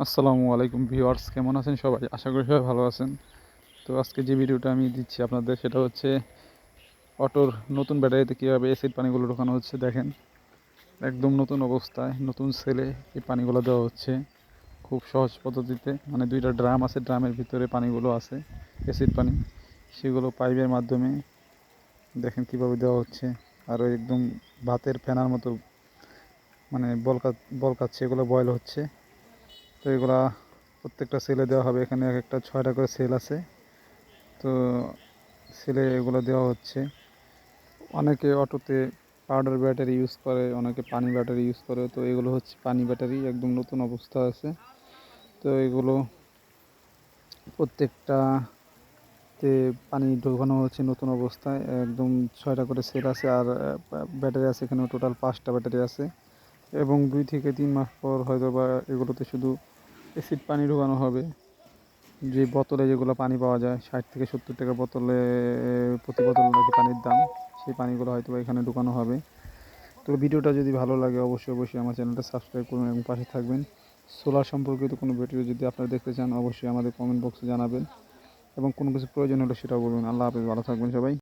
আসসালামু আলাইকুম ভিউয়ার্স, কেমন আছেন সবাই? আশা করি সবাই ভালো আছেন। তো আজকে যে ভিডিওটা আমি দিচ্ছি আপনাদের, সেটা হচ্ছে অটোর নতুন ব্যাটারিতে কীভাবে এসিড পানিগুলো ঢোকানো হচ্ছে। দেখেন, একদম নতুন অবস্থায় নতুন সেলে এই পানিগুলো দেওয়া হচ্ছে খুব সহজ পদ্ধতিতে। মানে দুইটা ড্রাম আছে, ড্রামের ভিতরে পানিগুলো আছে, এসিড পানি। সেগুলো পাইপের মাধ্যমে দেখেন কীভাবে দেওয়া হচ্ছে। আর ওই একদম ভাতের ফেনার মতো মানে বলকাচ্ছে, এগুলো বয়েল হচ্ছে। তো এগুলা প্রত্যেকটা সেলে দেওয়া হবে। এখানে এক একটা 6টা করে সেল আছে। তো সেলে এগুলো দেওয়া হচ্ছে। অনেকে অটোতে পাউডার ব্যাটারি ইউজ করে, অনেকে পানি ব্যাটারি ইউজ করে। তো এগুলো হচ্ছে পানি ব্যাটারি, একদম নতুন অবস্থা আছে। তো এগুলো প্রত্যেকটাতে পানি ঢোকানো হচ্ছে নতুন অবস্থায়। একদম 6টা করে সেল আছে। আর ব্যাটারি আছে এখানে টোটাল 5টা ব্যাটারি আছে। এবং 2 থেকে 3 মাস পর হয়তো বা এগুলোতে শুধু অ্যাসিড পানি ঢোকানো হবে। যে বোতলে যেগুলো পানি পাওয়া যায় 60 থেকে 70 টাকা বোতলে, প্রতি বোতলে নাকি পানির দাম, সেই পানিগুলো হয়তো এখানে ঢুকানো হবে। তো ভিডিওটা যদি ভালো লাগে অবশ্যই আমার চ্যানেলটা সাবস্ক্রাইব করুন এবং পাশে থাকবেন। সোলার সম্পর্কিত কোনো ভিডিও যদি আপনারা দেখতে চান অবশ্যই আমাদের কমেন্ট বক্সে জানাবেন, এবং কোনো কিছু প্রয়োজন হলে সেটাও বলুন। আল্লাহ হাফেজ, ভালো থাকবেন সবাই।